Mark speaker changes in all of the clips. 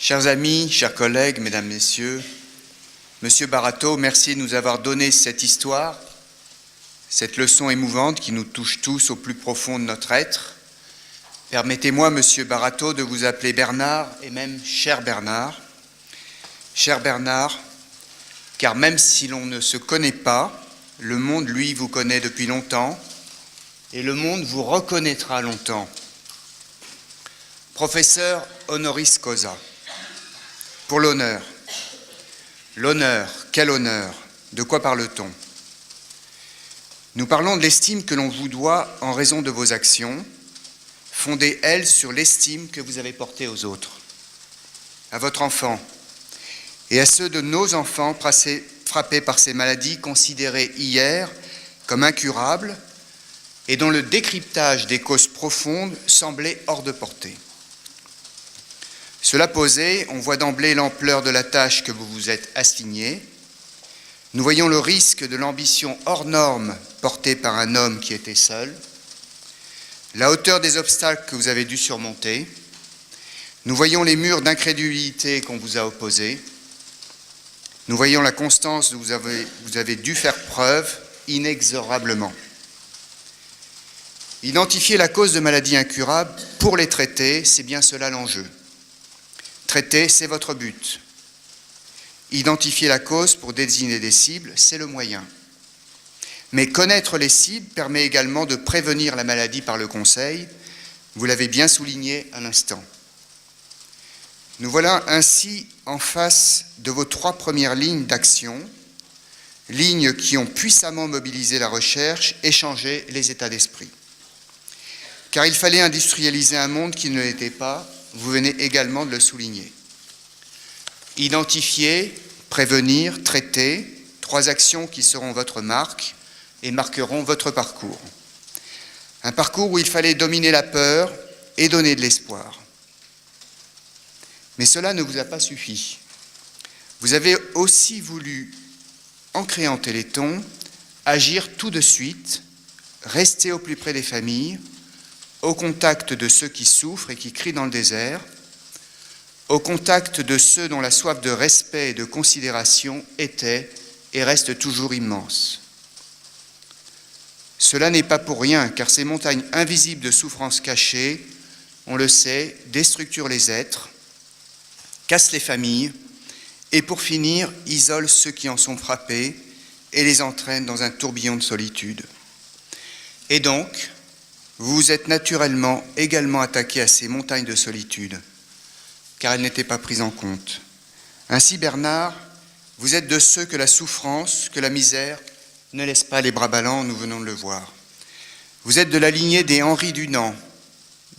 Speaker 1: Chers amis, chers collègues, mesdames, messieurs, Monsieur Barato, merci de nous avoir donné cette histoire, cette leçon émouvante qui nous touche tous au plus profond de notre être. Permettez-moi, Monsieur Barato, de vous appeler Bernard et même cher Bernard. Cher Bernard, car même si l'on ne se connaît pas, le monde, lui, vous connaît depuis longtemps et le monde vous reconnaîtra longtemps. Professeur honoris causa. Pour l'honneur. L'honneur, quel honneur? De quoi parle-t-on? Nous parlons de l'estime que l'on vous doit en raison de vos actions, fondée, elle, sur l'estime que vous avez portée aux autres, à votre enfant, et à ceux de nos enfants frappés par ces maladies considérées hier comme incurables et dont le décryptage des causes profondes semblait hors de portée. Cela posé, on voit d'emblée l'ampleur de la tâche que vous vous êtes assignée. Nous voyons le risque de l'ambition hors norme portée par un homme qui était seul, la hauteur des obstacles que vous avez dû surmonter. Nous voyons les murs d'incrédulité qu'on vous a opposés. Nous voyons la constance dont vous avez dû faire preuve inexorablement. Identifier la cause de maladies incurables pour les traiter, c'est bien cela l'enjeu. Traiter, c'est votre but. Identifier la cause pour désigner des cibles, c'est le moyen. Mais connaître les cibles permet également de prévenir la maladie par le conseil. Vous l'avez bien souligné à l'instant. Nous voilà ainsi en face de vos 3 premières lignes d'action, lignes qui ont puissamment mobilisé la recherche et changé les états d'esprit. Car il fallait industrialiser un monde qui ne l'était pas. Vous venez également de le souligner. Identifier, prévenir, traiter, 3 actions qui seront votre marque et marqueront votre parcours. Un parcours où il fallait dominer la peur et donner de l'espoir. Mais cela ne vous a pas suffi. Vous avez aussi voulu, en créant Téléthon, agir tout de suite, rester au plus près des familles, au contact de ceux qui souffrent et qui crient dans le désert, au contact de ceux dont la soif de respect et de considération était et reste toujours immense. Cela n'est pas pour rien, car ces montagnes invisibles de souffrances cachées, on le sait, déstructurent les êtres, cassent les familles et pour finir, isolent ceux qui en sont frappés et les entraînent dans un tourbillon de solitude. Et donc, vous vous êtes naturellement également attaqué à ces montagnes de solitude, car elles n'étaient pas prises en compte. Ainsi, Bernard, vous êtes de ceux que la souffrance, que la misère ne laisse pas les bras ballants, nous venons de le voir. Vous êtes de la lignée des Henri Dunant,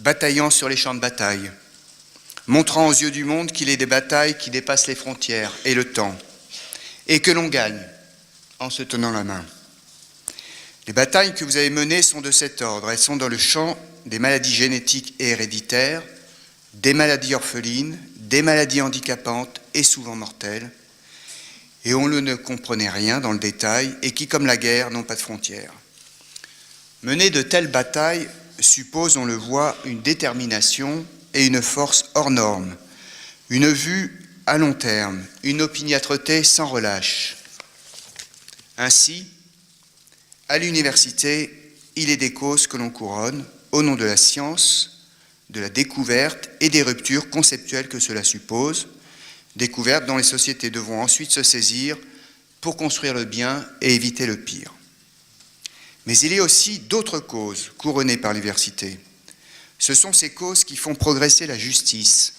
Speaker 1: bataillant sur les champs de bataille, montrant aux yeux du monde qu'il est des batailles qui dépassent les frontières et le temps, et que l'on gagne en se tenant la main. Les batailles que vous avez menées sont de cet ordre. Elles sont dans le champ des maladies génétiques et héréditaires, des maladies orphelines, des maladies handicapantes et souvent mortelles, et on ne comprenait rien dans le détail et qui, comme la guerre, n'ont pas de frontières. Mener de telles batailles suppose, on le voit, une détermination et une force hors norme, une vue à long terme, une opiniâtreté sans relâche. Ainsi, à l'université, il est des causes que l'on couronne au nom de la science, de la découverte et des ruptures conceptuelles que cela suppose, découvertes dont les sociétés devront ensuite se saisir pour construire le bien et éviter le pire. Mais il y a aussi d'autres causes couronnées par l'université. Ce sont ces causes qui font progresser la justice,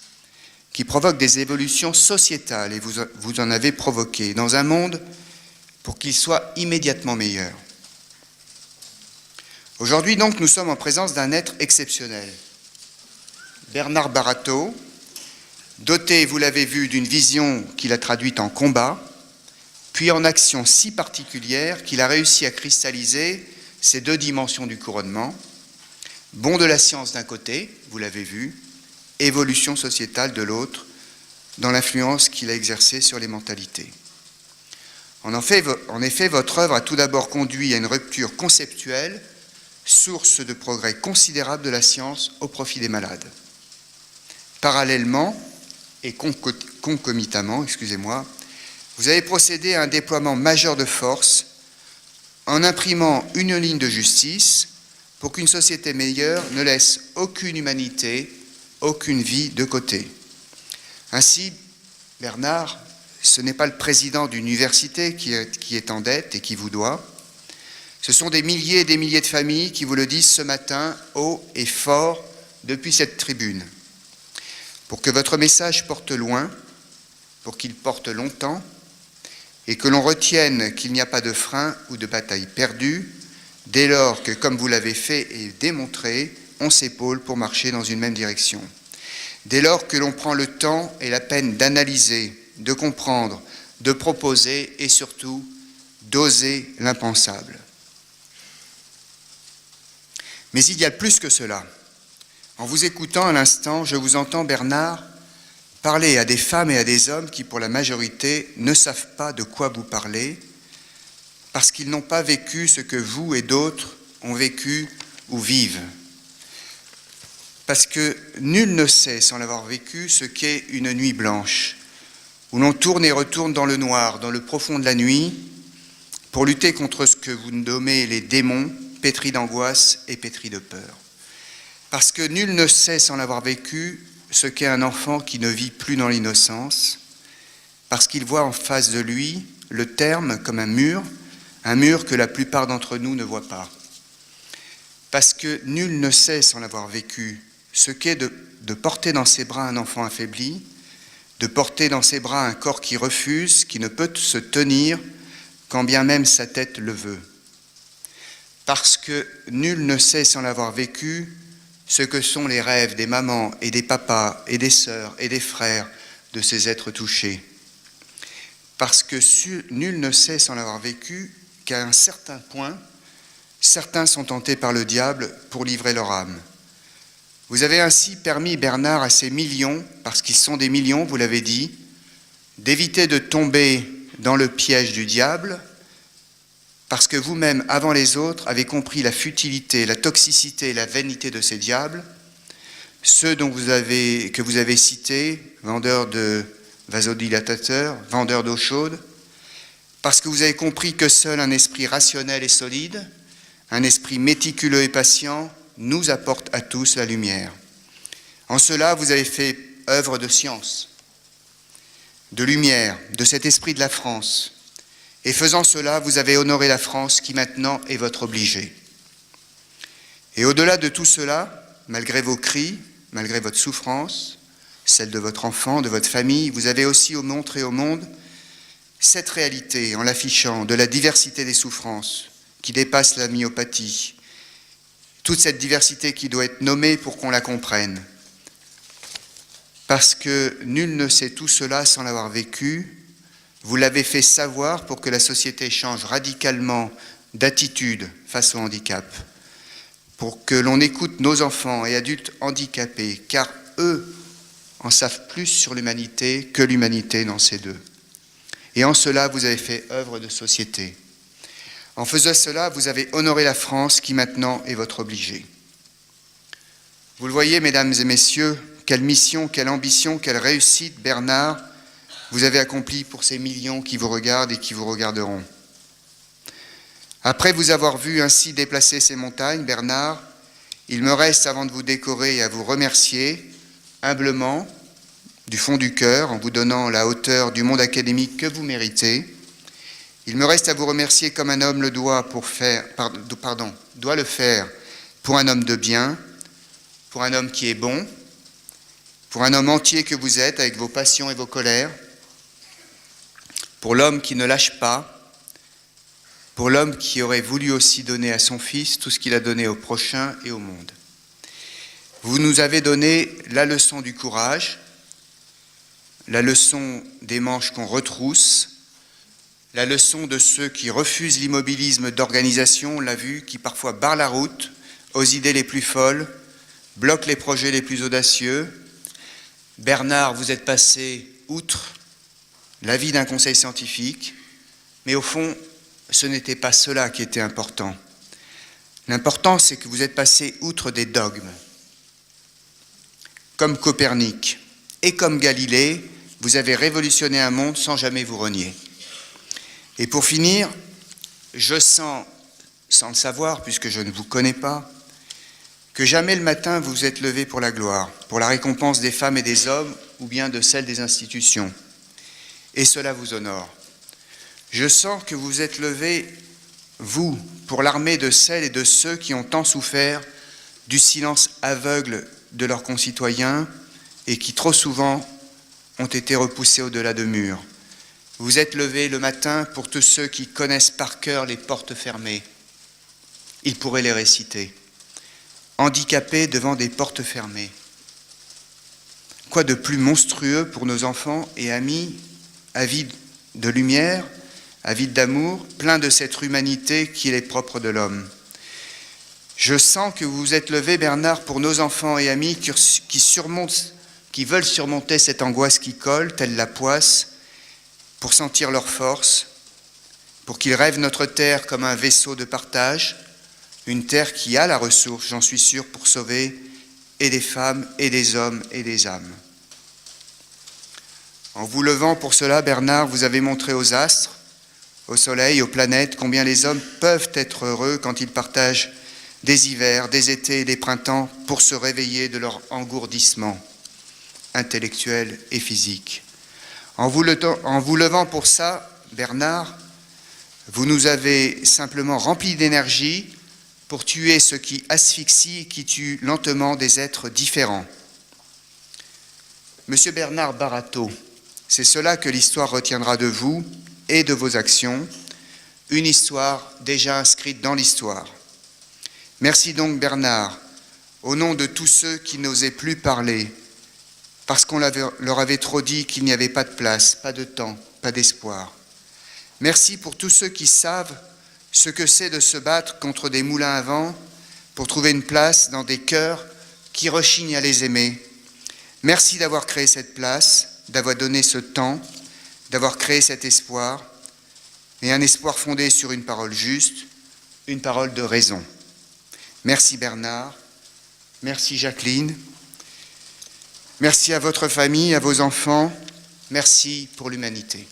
Speaker 1: qui provoquent des évolutions sociétales, et vous en avez provoqué, dans un monde pour qu'il soit immédiatement meilleur. Aujourd'hui, donc, nous sommes en présence d'un être exceptionnel. Bernard Barato, doté, vous l'avez vu, d'une vision qu'il a traduite en combat, puis en action si particulière qu'il a réussi à cristalliser ces 2 dimensions du couronnement, bon de la science d'un côté, vous l'avez vu, évolution sociétale de l'autre, dans l'influence qu'il a exercée sur les mentalités. En effet, votre œuvre a tout d'abord conduit à une rupture conceptuelle, source de progrès considérable de la science au profit des malades. Parallèlement, et concomitamment, vous avez procédé à un déploiement majeur de force en imprimant une ligne de justice pour qu'une société meilleure ne laisse aucune humanité, aucune vie de côté. Ainsi, Bernard, ce n'est pas le président d'une université qui est en dette et qui vous doit. Ce sont des milliers et des milliers de familles qui vous le disent ce matin, haut et fort, depuis cette tribune. Pour que votre message porte loin, pour qu'il porte longtemps, et que l'on retienne qu'il n'y a pas de frein ou de bataille perdue, dès lors que, comme vous l'avez fait et démontré, on s'épaule pour marcher dans une même direction. Dès lors que l'on prend le temps et la peine d'analyser, de comprendre, de proposer et surtout d'oser l'impensable. Mais il y a plus que cela. En vous écoutant à l'instant, je vous entends, Bernard, parler à des femmes et à des hommes qui, pour la majorité, ne savent pas de quoi vous parlez, parce qu'ils n'ont pas vécu ce que vous et d'autres ont vécu ou vivent. Parce que nul ne sait, sans l'avoir vécu, ce qu'est une nuit blanche, où l'on tourne et retourne dans le noir, dans le profond de la nuit, pour lutter contre ce que vous nommez les démons, pétris d'angoisse et pétris de peur. Parce que nul ne sait, sans l'avoir vécu, ce qu'est un enfant qui ne vit plus dans l'innocence, parce qu'il voit en face de lui le terme comme un mur que la plupart d'entre nous ne voient pas. Parce que nul ne sait, sans l'avoir vécu, ce qu'est de porter dans ses bras un enfant affaibli, de porter dans ses bras un corps qui refuse, qui ne peut se tenir, quand bien même sa tête le veut. Parce que nul ne sait, sans l'avoir vécu, ce que sont les rêves des mamans et des papas et des sœurs et des frères de ces êtres touchés. Parce que nul ne sait, sans l'avoir vécu, qu'à un certain point, certains sont tentés par le diable pour livrer leur âme. Vous avez ainsi permis, Bernard, à ces millions, parce qu'ils sont des millions, vous l'avez dit, d'éviter de tomber dans le piège du diable, parce que vous-même, avant les autres, avez compris la futilité, la toxicité et la vanité de ces diables, ceux que vous avez cités, vendeurs de vasodilatateurs, vendeurs d'eau chaude, parce que vous avez compris que seul un esprit rationnel et solide, un esprit méticuleux et patient, nous apporte à tous la lumière. En cela, vous avez fait œuvre de science, de lumière, de cet esprit de la France. Et faisant cela, vous avez honoré la France qui maintenant est votre obligée. Et au-delà de tout cela, malgré vos cris, malgré votre souffrance, celle de votre enfant, de votre famille, vous avez aussi montré au monde cette réalité en l'affichant de la diversité des souffrances qui dépasse la myopathie, toute cette diversité qui doit être nommée pour qu'on la comprenne. Parce que nul ne sait tout cela sans l'avoir vécu, vous l'avez fait savoir pour que la société change radicalement d'attitude face au handicap, pour que l'on écoute nos enfants et adultes handicapés, car eux en savent plus sur l'humanité que l'humanité n'en sait d'eux. Et en cela, vous avez fait œuvre de société. En faisant cela, vous avez honoré la France qui maintenant est votre obligée. Vous le voyez, mesdames et messieurs, quelle mission, quelle ambition, quelle réussite, Bernard, vous avez accompli pour ces millions qui vous regardent et qui vous regarderont. Après vous avoir vu ainsi déplacer ces montagnes, Bernard, il me reste, avant de vous décorer et à vous remercier, humblement, du fond du cœur, en vous donnant la hauteur du monde académique que vous méritez, il me reste à vous remercier comme un homme le doit doit le faire pour un homme de bien, pour un homme qui est bon, pour un homme entier que vous êtes avec vos passions et vos colères, pour l'homme qui ne lâche pas, pour l'homme qui aurait voulu aussi donner à son fils tout ce qu'il a donné au prochain et au monde. Vous nous avez donné la leçon du courage, la leçon des manches qu'on retrousse, la leçon de ceux qui refusent l'immobilisme d'organisation, on l'a vu, qui parfois barrent la route aux idées les plus folles, bloquent les projets les plus audacieux. Bernard, vous êtes passé outre l'avis d'un conseil scientifique, mais au fond, ce n'était pas cela qui était important. L'important, c'est que vous êtes passé outre des dogmes, comme Copernic, et comme Galilée, vous avez révolutionné un monde sans jamais vous renier. Et pour finir, je sens, sans le savoir puisque je ne vous connais pas, que jamais le matin vous vous êtes levé pour la gloire, pour la récompense des femmes et des hommes, ou bien de celle des institutions. Et cela vous honore. Je sens que vous êtes levé, vous, pour l'armée de celles et de ceux qui ont tant souffert du silence aveugle de leurs concitoyens et qui trop souvent ont été repoussés au-delà de murs. Vous êtes levé le matin pour tous ceux qui connaissent par cœur les portes fermées. Ils pourraient les réciter. Handicapés devant des portes fermées. Quoi de plus monstrueux pour nos enfants et amis, avides de lumière, avides d'amour, pleins de cette humanité qui est propre de l'homme. Je sens que vous vous êtes levé, Bernard, pour nos enfants et amis qui veulent surmonter cette angoisse qui colle, telle la poisse, pour sentir leur force, pour qu'ils rêvent notre terre comme un vaisseau de partage, une terre qui a la ressource, j'en suis sûr, pour sauver et des femmes, et des hommes, et des âmes. En vous levant pour cela, Bernard, vous avez montré aux astres, au soleil, aux planètes, combien les hommes peuvent être heureux quand ils partagent des hivers, des étés et des printemps pour se réveiller de leur engourdissement intellectuel et physique. En vous levant pour ça, Bernard, vous nous avez simplement remplis d'énergie pour tuer ce qui asphyxie et qui tue lentement des êtres différents. Monsieur Bernard Barateau, c'est cela que l'histoire retiendra de vous et de vos actions, une histoire déjà inscrite dans l'histoire. Merci donc Bernard, au nom de tous ceux qui n'osaient plus parler, parce qu'on leur avait trop dit qu'il n'y avait pas de place, pas de temps, pas d'espoir. Merci pour tous ceux qui savent ce que c'est de se battre contre des moulins à vent pour trouver une place dans des cœurs qui rechignent à les aimer. Merci d'avoir créé cette place, d'avoir donné ce temps, d'avoir créé cet espoir, et un espoir fondé sur une parole juste, une parole de raison. Merci Bernard, merci Jacqueline, merci à votre famille, à vos enfants, merci pour l'humanité.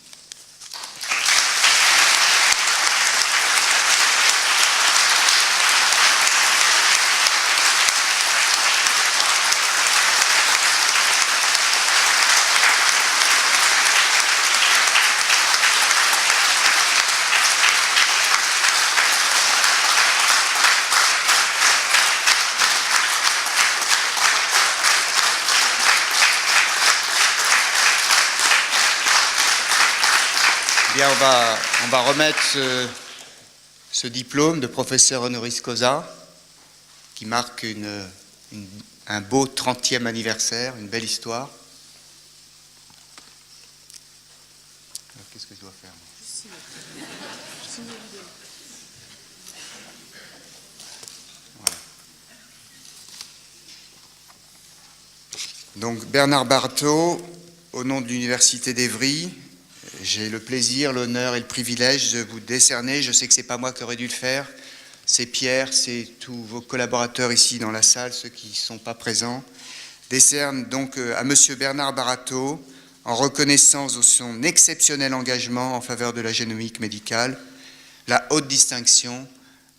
Speaker 1: Bien, on va remettre ce diplôme de professeur honoris causa qui marque un beau 30e anniversaire, une belle histoire. Alors, qu'est-ce que je dois faire ? Voilà. Donc Bernard Barateau, au nom de l'Université d'Évry, j'ai le plaisir, l'honneur et le privilège de vous décerner, je sais que ce n'est pas moi qui aurais dû le faire, c'est Pierre, c'est tous vos collaborateurs ici dans la salle, ceux qui ne sont pas présents, décerne donc à Monsieur Bernard Barateau, en reconnaissance de son exceptionnel engagement en faveur de la génomique médicale, la haute distinction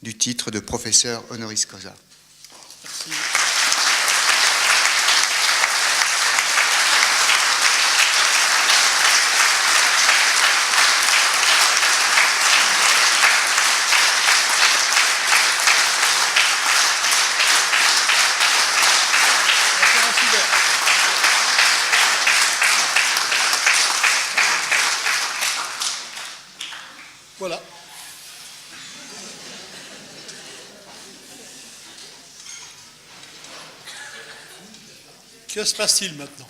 Speaker 1: du titre de professeur honoris causa. Merci.
Speaker 2: Voilà. Que se passe-t-il maintenant ?